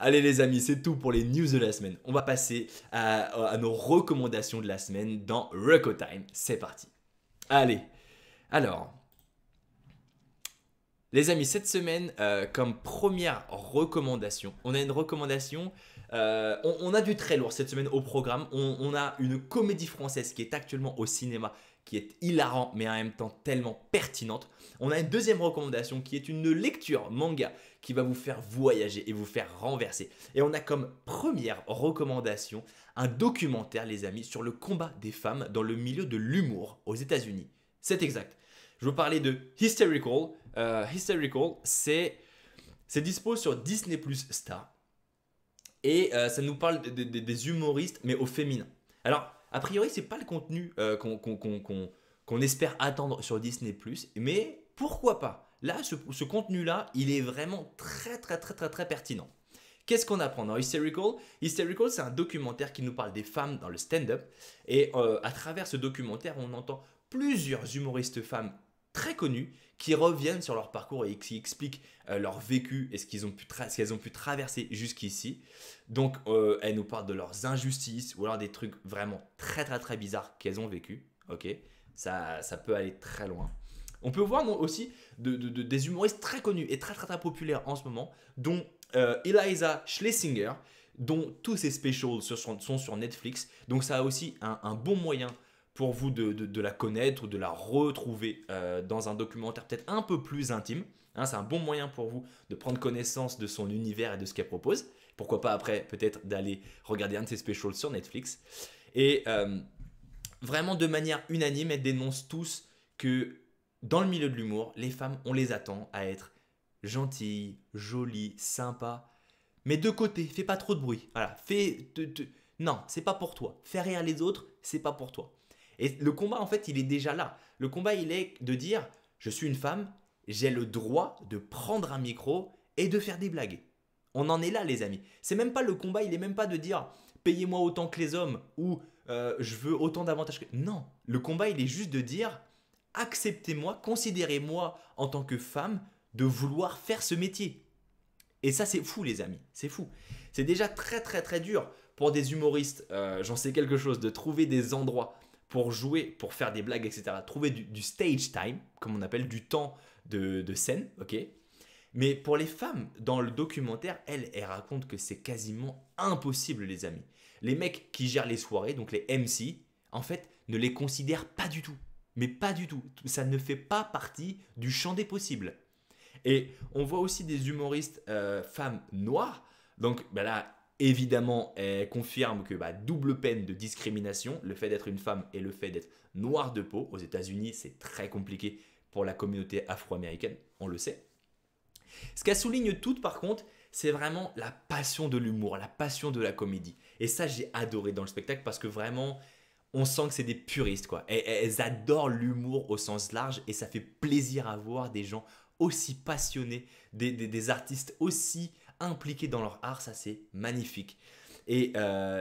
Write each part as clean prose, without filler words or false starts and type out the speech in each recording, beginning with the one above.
Allez les amis, c'est tout pour les news de la semaine. On va passer à nos recommandations de la semaine dans Reco Time. C'est parti. Allez, alors, les amis, cette semaine, comme première recommandation, on a une recommandation, on a du très lourd cette semaine au programme. On a une comédie française qui est actuellement au cinéma, qui est hilarant, mais en même temps tellement pertinente. On a une deuxième recommandation qui est une lecture manga qui va vous faire voyager et vous faire renverser. Et on a comme première recommandation un documentaire, les amis, sur le combat des femmes dans le milieu de l'humour aux États-Unis. C'est exact. Je veux parler de Hysterical. Hysterical, c'est dispo sur Disney Plus Star. Et ça nous parle des humoristes, mais au féminin. Alors, a priori, c'est pas le contenu qu'on espère attendre sur Disney Plus, mais pourquoi pas. Là, ce contenu-là, il est vraiment très, très, très, très, très pertinent. Qu'est-ce qu'on apprend dans Hysterical? Hysterical, c'est un documentaire qui nous parle des femmes dans le stand-up. Et à travers ce documentaire, on entend plusieurs humoristes femmes très connus qui reviennent sur leur parcours et qui expliquent leur vécu et ce qu'elles ont pu traverser jusqu'ici. Donc, elles nous parlent de leurs injustices ou alors des trucs vraiment très très très bizarres qu'elles ont vécu. Ok, ça peut aller très loin. On peut voir aussi des humoristes très connus et très très très populaires en ce moment, dont Eliza Schlesinger, dont tous ses specials sont sur Netflix. Donc ça a aussi un bon moyen pour vous de la connaître ou de la retrouver dans un documentaire peut-être un peu plus intime. Hein, c'est un bon moyen pour vous de prendre connaissance de son univers et de ce qu'elle propose. Pourquoi pas après peut-être d'aller regarder un de ses specials sur Netflix. Et vraiment de manière unanime, elles dénoncent tous que dans le milieu de l'humour, les femmes, on les attend à être gentilles, jolies, sympas. Mais de côté, fais pas trop de bruit. Voilà, non, c'est pas pour toi. Faire rire les autres, c'est pas pour toi. Et le combat, en fait, il est déjà là. Le combat, il est de dire, je suis une femme, j'ai le droit de prendre un micro et de faire des blagues. On en est là, les amis. C'est même pas le combat, il est même pas de dire, payez-moi autant que les hommes ou je veux autant d'avantages que... Non, le combat, il est juste de dire, acceptez-moi, considérez-moi en tant que femme de vouloir faire ce métier. Et ça, c'est fou, les amis. C'est fou. C'est déjà très, très, très dur pour des humoristes, j'en sais quelque chose, de trouver des endroits pour jouer, pour faire des blagues, etc. Trouver du stage time, comme on appelle, du temps de scène, ok. Mais pour les femmes, dans le documentaire, elles racontent que c'est quasiment impossible, les amis. Les mecs qui gèrent les soirées, donc les MC, en fait, ne les considèrent pas du tout. Mais pas du tout. Ça ne fait pas partie du champ des possibles. Et on voit aussi des humoristes femmes noires. Donc bah là, évidemment, elle confirme que double peine de discrimination, le fait d'être une femme et le fait d'être noire de peau. Aux États-Unis, c'est très compliqué pour la communauté afro-américaine, on le sait. Ce qu'elle souligne toutes, par contre, c'est vraiment la passion de l'humour, la passion de la comédie. Et ça, j'ai adoré dans le spectacle parce que vraiment, on sent que c'est des puristes, quoi. Elles adorent l'humour au sens large et ça fait plaisir à voir des gens aussi passionnés, des artistes aussi impliqués dans leur art, ça c'est magnifique. Et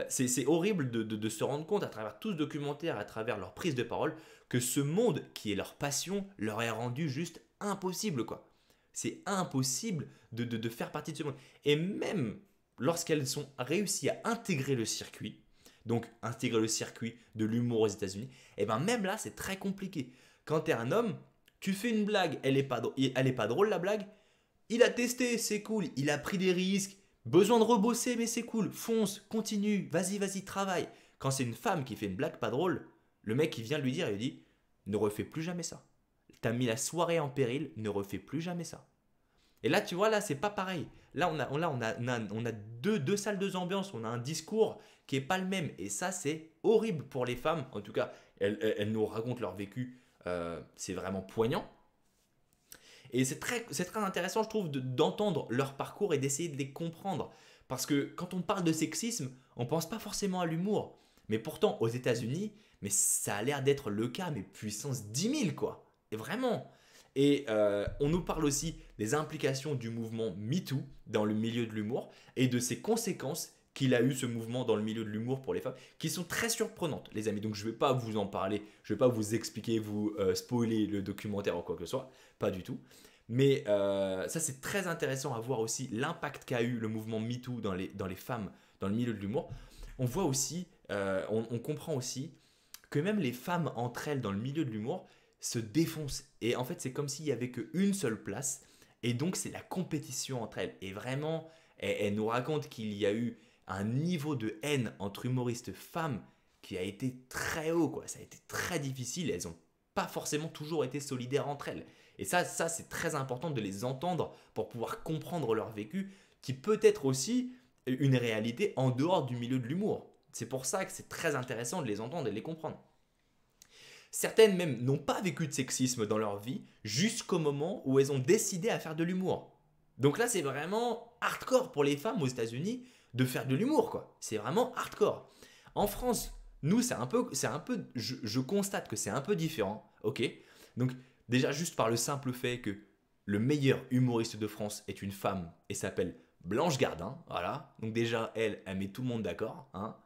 c'est horrible de se rendre compte à travers tout ce documentaire, à travers leur prise de parole, que ce monde qui est leur passion leur est rendu juste impossible, quoi. C'est impossible de faire partie de ce monde. Et même lorsqu'elles ont réussi à intégrer le circuit, donc intégrer le circuit de l'humour aux États-Unis, et bien même là, c'est très compliqué. Quand tu es un homme, tu fais une blague, elle est pas drôle la blague, il a testé, c'est cool, il a pris des risques, besoin de rebosser, mais c'est cool, fonce, continue, vas-y, vas-y, travaille. Quand c'est une femme qui fait une blague pas drôle, le mec il vient lui dire, il dit, ne refais plus jamais ça. T'as mis la soirée en péril, ne refais plus jamais ça. Et là, tu vois, là, c'est pas pareil. Là, on a deux salles, deux ambiances. On a un discours qui est pas le même. Et ça, c'est horrible pour les femmes. En tout cas, elles nous racontent leur vécu. C'est vraiment poignant. Et c'est très intéressant, je trouve, d'entendre leur parcours et d'essayer de les comprendre. Parce que quand on parle de sexisme, on pense pas forcément à l'humour. Mais pourtant, aux États-Unis, mais ça a l'air d'être le cas, mais puissance 10 000, quoi. Et vraiment. Et on nous parle aussi des implications du mouvement MeToo dans le milieu de l'humour et de ses conséquences qu'il a eu ce mouvement dans le milieu de l'humour pour les femmes, qui sont très surprenantes, les amis. Donc je ne vais pas vous en parler, je ne vais pas vous expliquer, vous spoiler le documentaire ou quoi que ce soit, pas du tout. Mais ça, c'est très intéressant à voir aussi l'impact qu'a eu le mouvement MeToo dans les femmes, dans le milieu de l'humour. On voit aussi, on comprend aussi que même les femmes entre elles dans le milieu de l'humour se défoncent. Et en fait, c'est comme s'il y avait qu'une seule place. Et donc, c'est la compétition entre elles. Et vraiment, elle nous raconte qu'il y a eu un niveau de haine entre humoristes femmes qui a été très haut, quoi. Ça a été très difficile. Elles n'ont pas forcément toujours été solidaires entre elles. Et ça c'est très important de les entendre pour pouvoir comprendre leur vécu, qui peut être aussi une réalité en dehors du milieu de l'humour. C'est pour ça que c'est très intéressant de les entendre et de les comprendre. Certaines même n'ont pas vécu de sexisme dans leur vie jusqu'au moment où elles ont décidé à faire de l'humour. Donc là, c'est vraiment hardcore pour les femmes aux États-Unis de faire de l'humour, quoi. C'est vraiment hardcore. En France, nous, je constate que c'est un peu différent, ok. Donc déjà juste par le simple fait que le meilleur humoriste de France est une femme et s'appelle Blanche Gardin, voilà. Donc déjà elle met tout le monde d'accord, hein.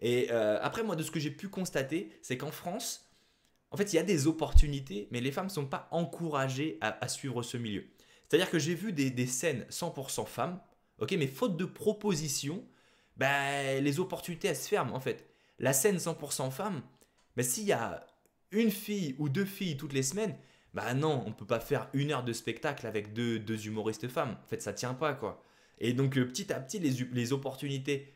Et après moi de ce que j'ai pu constater, c'est qu'en France, en fait il y a des opportunités, mais les femmes ne sont pas encouragées à suivre ce milieu. C'est-à-dire que j'ai vu des scènes 100% femmes, ok, mais faute de proposition, bah, les opportunités elles se ferment en fait. La scène 100% femmes, bah, s'il y a une fille ou deux filles toutes les semaines, bah non, on peut pas faire 1 heure de spectacle avec deux humoristes femmes. En fait, ça tient pas, quoi. Et donc, petit à petit, les opportunités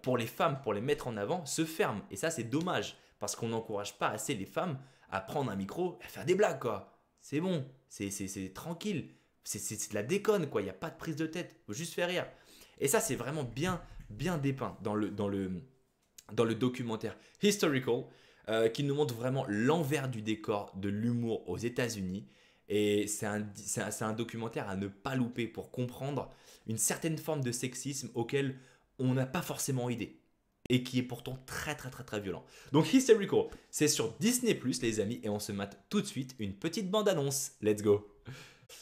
pour les femmes, pour les mettre en avant, se ferment. Et ça, c'est dommage, parce qu'on n'encourage pas assez les femmes à prendre un micro et à faire des blagues, quoi. C'est bon, c'est tranquille. C'est de la déconne, quoi. Il n'y a pas de prise de tête. Faut juste faire rire. Et ça, c'est vraiment bien dépeint dans le documentaire Historical, qui nous montre vraiment l'envers du décor de l'humour aux États-Unis. Et c'est un documentaire à ne pas louper pour comprendre une certaine forme de sexisme auquel on n'a pas forcément idée. Et qui est pourtant très très très très violent. Donc Hysterical, c'est sur Disney+, les amis, et on se mate tout de suite une petite bande-annonce. Let's go.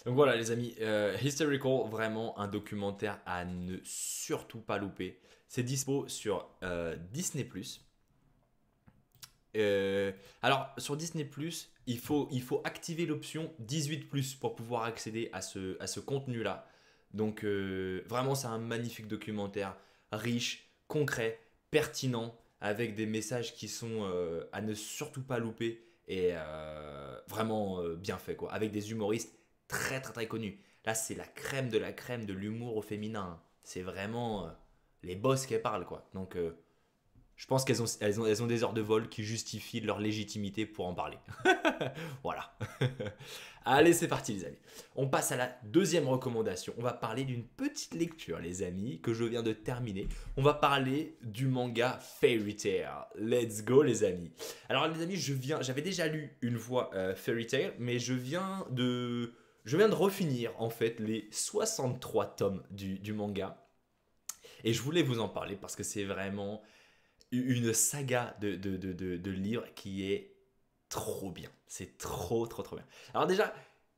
Donc voilà les amis, Hysterical, vraiment un documentaire à ne surtout pas louper. C'est dispo sur Disney+. Alors sur Disney+, il faut activer l'option 18+, pour pouvoir accéder à ce contenu-là. Donc vraiment c'est un magnifique documentaire, riche, concret, pertinent, avec des messages qui sont à ne surtout pas louper et vraiment bien fait, quoi. Avec des humoristes très très très connus. Là c'est la crème de l'humour au féminin. C'est vraiment les boss qui parlent, quoi. Donc je pense qu'elles ont des heures de vol qui justifient leur légitimité pour en parler. Voilà. Allez, c'est parti les amis. On passe à la deuxième recommandation. On va parler d'une petite lecture les amis que je viens de terminer. On va parler du manga Fairy Tail. Let's go les amis. Alors les amis, j'avais déjà lu une fois Fairy Tail, mais je viens de refinir en fait les 63 tomes du manga. Et je voulais vous en parler parce que c'est vraiment une saga de livres qui est trop bien. C'est trop, trop, trop bien. Alors déjà,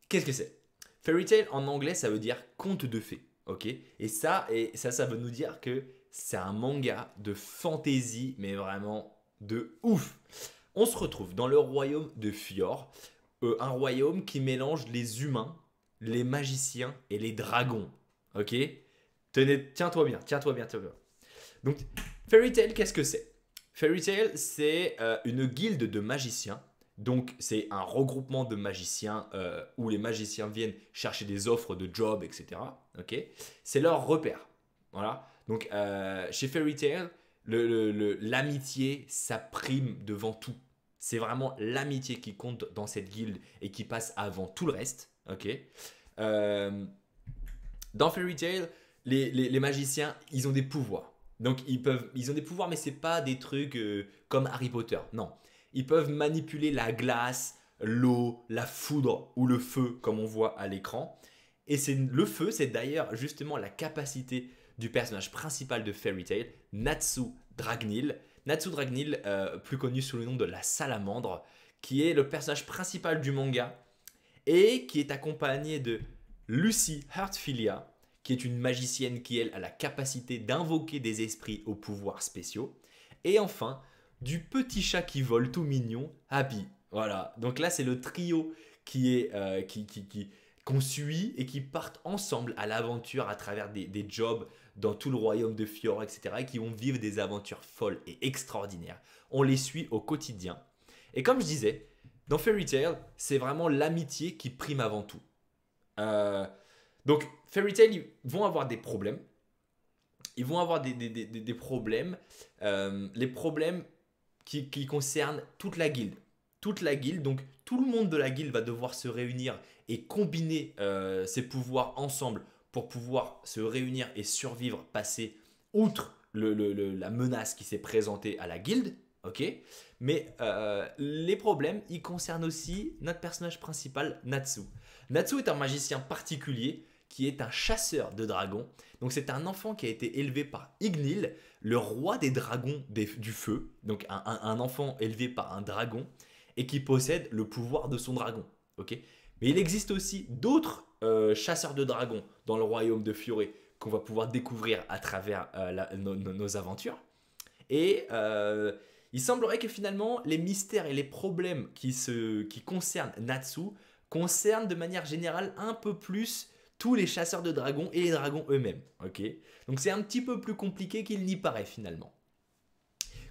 qu'est-ce que c'est? Fairy Tail en anglais, ça veut dire conte de fées. Ok. Et ça veut nous dire que c'est un manga de fantasy, mais vraiment de ouf. On se retrouve dans le royaume de Fjord, un royaume qui mélange les humains, les magiciens et les dragons. Ok. Tiens-toi bien, tiens-toi bien, tiens-toi bien. Donc, Fairy Tail, qu'est-ce que c'est? Fairy Tail, c'est une guilde de magiciens. Donc, c'est un regroupement de magiciens où les magiciens viennent chercher des offres de job, etc. Okay, c'est leur repère. Voilà. Donc, chez Fairy Tail, l'amitié, ça prime devant tout. C'est vraiment l'amitié qui compte dans cette guilde et qui passe avant tout le reste. Okay. Dans Fairy Tail, les magiciens, ils ont des pouvoirs. Donc ils ont des pouvoirs, mais c'est pas des trucs comme Harry Potter. Non, ils peuvent manipuler la glace, l'eau, la foudre ou le feu, comme on voit à l'écran. Et le feu, c'est d'ailleurs justement la capacité du personnage principal de Fairy Tail, Natsu Dragneel. Natsu Dragneel, plus connu sous le nom de la salamandre, qui est le personnage principal du manga et qui est accompagné de Lucy Heartfilia, qui est une magicienne qui, elle, a la capacité d'invoquer des esprits aux pouvoirs spéciaux. Et enfin, du petit chat qui vole tout mignon, Happy. Voilà, donc là c'est le trio qui qu'on suit et qui partent ensemble à l'aventure à travers des jobs dans tout le royaume de Fiora, etc. et qui vont vivre des aventures folles et extraordinaires. On les suit au quotidien. Et comme je disais, dans Fairy Tail, c'est vraiment l'amitié qui prime avant tout. Euh, donc, Fairy Tail, ils vont avoir des problèmes. Ils vont avoir des problèmes. Les problèmes qui concernent toute la guilde. Toute la guilde, donc tout le monde de la guilde va devoir se réunir et combiner ses pouvoirs ensemble pour pouvoir se réunir et survivre, passer outre la menace qui s'est présentée à la guilde. Ok, mais les problèmes, ils concernent aussi notre personnage principal, Natsu. Natsu est un magicien particulier qui est un chasseur de dragons. Donc c'est un enfant qui a été élevé par Ignil, le roi des dragons du feu. Donc un enfant élevé par un dragon et qui possède le pouvoir de son dragon. Ok, mais il existe aussi d'autres chasseurs de dragons dans le royaume de Fioré qu'on va pouvoir découvrir à travers nos aventures. Et il semblerait que finalement, les mystères et les problèmes qui concernent Natsu concernent de manière générale un peu plus tous les chasseurs de dragons et les dragons eux-mêmes. Okay, donc c'est un petit peu plus compliqué qu'il n'y paraît finalement.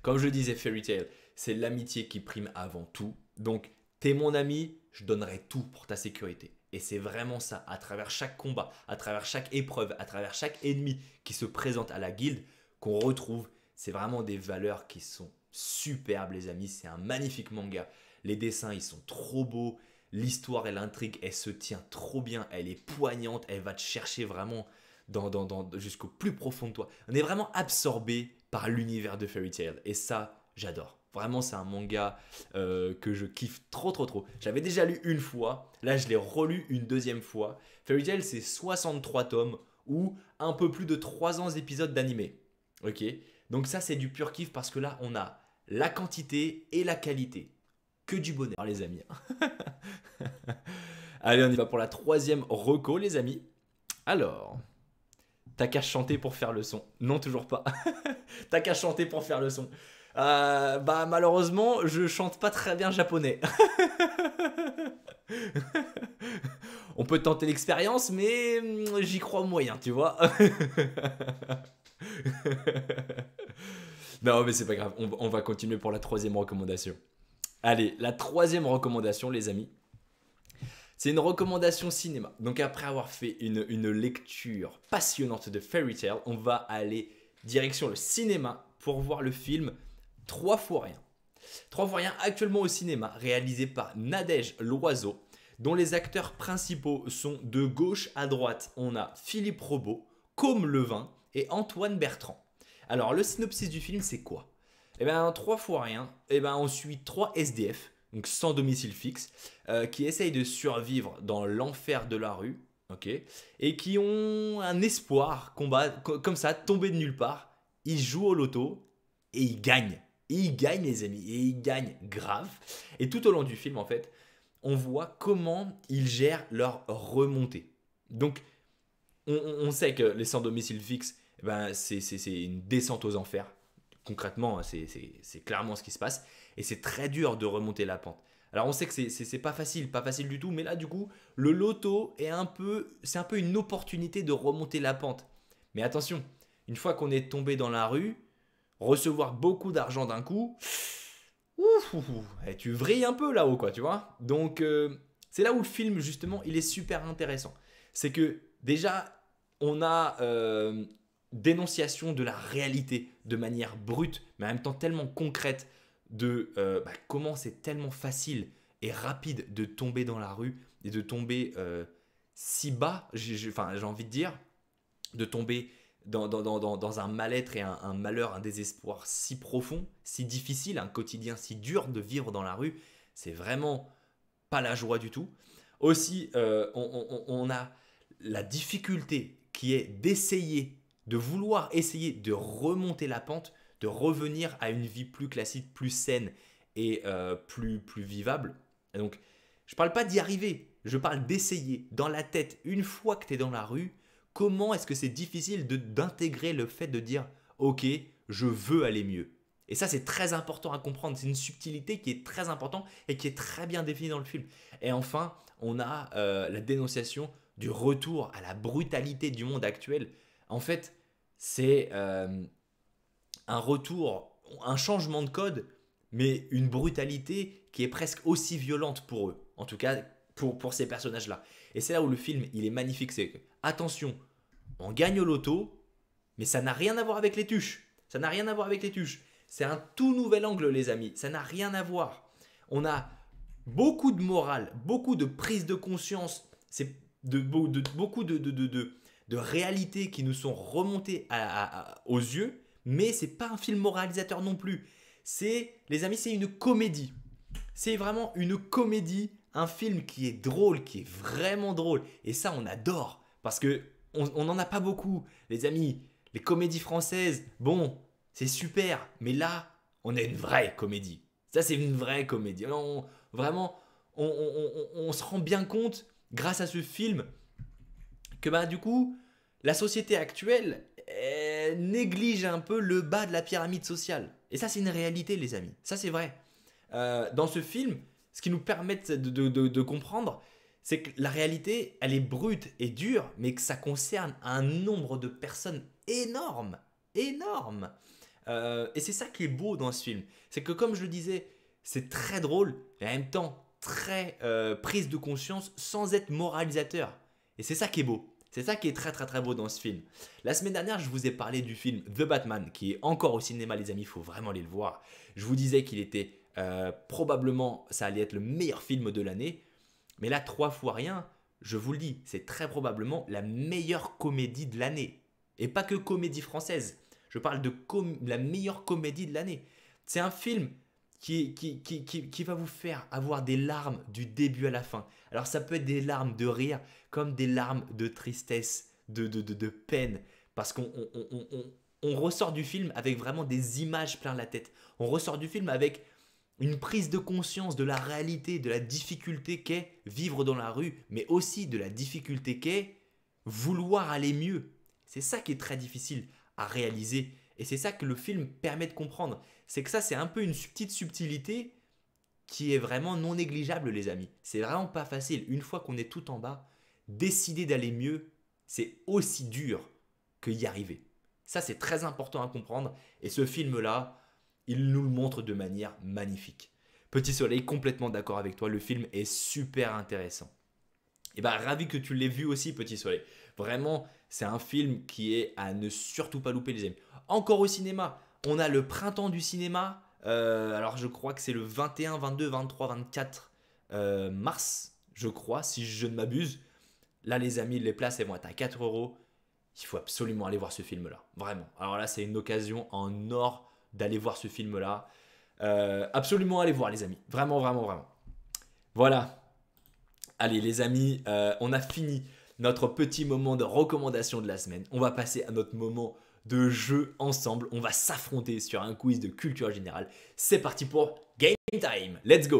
Comme je disais, Fairy Tail, c'est l'amitié qui prime avant tout. Donc, t'es mon ami, je donnerai tout pour ta sécurité. Et c'est vraiment ça, à travers chaque combat, à travers chaque épreuve, à travers chaque ennemi qui se présente à la guilde, qu'on retrouve. C'est vraiment des valeurs qui sont superbes, les amis. C'est un magnifique manga. Les dessins, ils sont trop beaux. L'histoire et l'intrigue, elle se tient trop bien. Elle est poignante. Elle va te chercher vraiment jusqu'au plus profond de toi. On est vraiment absorbé par l'univers de Fairy Tail. Et ça, j'adore. Vraiment, c'est un manga que je kiffe trop, trop, trop. J'avais déjà lu une fois. Là, je l'ai relu une deuxième fois. Fairy Tail, c'est 63 tomes ou un peu plus de 300 épisodes d'animé. Ok, donc ça, c'est du pur kiff parce que là, on a la quantité et la qualité. Que du bonheur, les amis. Allez, on y va pour la troisième reco, les amis. Alors, t'as qu'à chanter pour faire le son. Non, toujours pas. T'as qu'à chanter pour faire le son. Bah malheureusement, je chante pas très bien japonais. On peut tenter l'expérience, mais j'y crois moyen, tu vois. Non, mais c'est pas grave. On va continuer pour la troisième recommandation. Allez, la troisième recommandation, les amis. C'est une recommandation cinéma. Donc après avoir fait une lecture passionnante de Fairy Tail, on va aller direction le cinéma pour voir le film 3 fois rien. 3 fois rien actuellement au cinéma, réalisé par Nadège Loiseau, dont les acteurs principaux sont de gauche à droite. On a Philippe Robot, Côme Levin et Antoine Bertrand. Alors le synopsis du film, c'est quoi? Eh bien 3 fois rien, on suit 3 SDF, donc sans domicile fixe, qui essayent de survivre dans l'enfer de la rue, okay, et qui ont un espoir comme ça, tomber de nulle part. Ils jouent au loto et ils gagnent. Et ils gagnent, les amis, et ils gagnent grave. Et tout au long du film, en fait, on voit comment ils gèrent leur remontée. Donc, on sait que les sans domicile fixe, c'est une descente aux enfers. Concrètement, c'est clairement ce qui se passe. Et c'est très dur de remonter la pente. Alors on sait que c'est pas facile du tout. Mais là, du coup, le loto c'est un peu une opportunité de remonter la pente. Mais attention, une fois qu'on est tombé dans la rue, recevoir beaucoup d'argent d'un coup, tu vrilles un peu là-haut, quoi, tu vois. Donc c'est là où le film, justement, il est super intéressant. C'est que déjà, on a dénonciation de la réalité de manière brute, mais en même temps tellement concrète de comment c'est tellement facile et rapide de tomber dans la rue et de tomber si bas, j'ai envie de dire, de tomber dans un mal-être et un malheur, un désespoir si profond, si difficile, un quotidien si dur de vivre dans la rue. C'est vraiment pas la joie du tout. Aussi, on a la difficulté qui est de vouloir essayer de remonter la pente, de revenir à une vie plus classique, plus saine et plus vivable. Et donc, je ne parle pas d'y arriver, je parle d'essayer dans la tête, une fois que tu es dans la rue, comment est-ce que c'est difficile d'intégrer le fait de dire « Ok, je veux aller mieux ». Et ça, c'est très important à comprendre. C'est une subtilité qui est très importante et qui est très bien définie dans le film. Et enfin, on a la dénonciation du retour à la brutalité du monde actuel. En fait, c'est un retour, un changement de code, mais une brutalité qui est presque aussi violente pour eux. En tout cas, pour ces personnages-là. Et c'est là où le film, il est magnifique. C'est que, attention, on gagne au loto, mais ça n'a rien à voir avec les tuches. Ça n'a rien à voir avec les tuches. C'est un tout nouvel angle, les amis. Ça n'a rien à voir. On a beaucoup de morale, beaucoup de prise de conscience, beaucoup de réalités qui nous sont remontées aux yeux, mais c'est pas un film moralisateur non plus. Les amis, c'est une comédie. C'est vraiment une comédie, un film qui est drôle, qui est vraiment drôle. Et ça, on adore, parce que on n'en a pas beaucoup. Les amis, les comédies françaises, bon, c'est super, mais là, on a une vraie comédie. Ça, c'est une vraie comédie. Vraiment, on se rend bien compte, grâce à ce film, que bah, du coup, la société actuelle néglige un peu le bas de la pyramide sociale. Et ça, c'est une réalité, les amis. Ça, c'est vrai. Dans ce film, ce qui nous permet de comprendre, c'est que la réalité, elle est brute et dure, mais que ça concerne un nombre de personnes énorme. Énorme. Et c'est ça qui est beau dans ce film. C'est que, comme je le disais, c'est très drôle, et en même temps très prise de conscience sans être moralisateur. Et c'est ça qui est beau. C'est ça qui est très très très beau dans ce film. La semaine dernière, je vous ai parlé du film The Batman, qui est encore au cinéma, les amis, il faut vraiment aller le voir. Je vous disais qu'il était probablement, ça allait être le meilleur film de l'année. Mais là, 3 fois rien, je vous le dis, c'est très probablement la meilleure comédie de l'année. Et pas que comédie française. Je parle de la meilleure comédie de l'année. C'est un film qui va vous faire avoir des larmes du début à la fin. Alors ça peut être des larmes de rire, comme des larmes de tristesse, de peine. Parce qu'on ressort du film avec vraiment des images plein la tête. On ressort du film avec une prise de conscience de la réalité, de la difficulté qu'est vivre dans la rue, mais aussi de la difficulté qu'est vouloir aller mieux. C'est ça qui est très difficile à réaliser. Et c'est ça que le film permet de comprendre. C'est que ça, c'est un peu une petite subtilité qui est vraiment non négligeable, les amis. C'est vraiment pas facile. Une fois qu'on est tout en bas, décider d'aller mieux, c'est aussi dur que y arriver. Ça, c'est très important à comprendre. Et ce film-là, il nous le montre de manière magnifique. Petit Soleil, complètement d'accord avec toi. Le film est super intéressant. Et bah, ravi que tu l'aies vu aussi, Petit Soleil. Vraiment, c'est un film qui est à ne surtout pas louper, les amis. Encore au cinéma, on a le printemps du cinéma. Alors, je crois que c'est le 21, 22, 23, 24 mars, je crois, si je ne m'abuse. Là, les amis, les places, elles vont être à 4 euros. Il faut absolument aller voir ce film-là. Vraiment. Alors là, c'est une occasion en or d'aller voir ce film-là. Absolument aller voir, les amis. Vraiment, vraiment, vraiment. Voilà. Allez, les amis, on a fini notre petit moment de recommandation de la semaine. On va passer à notre moment de jeu ensemble. On va s'affronter sur un quiz de culture générale. C'est parti pour Game Time. Let's go!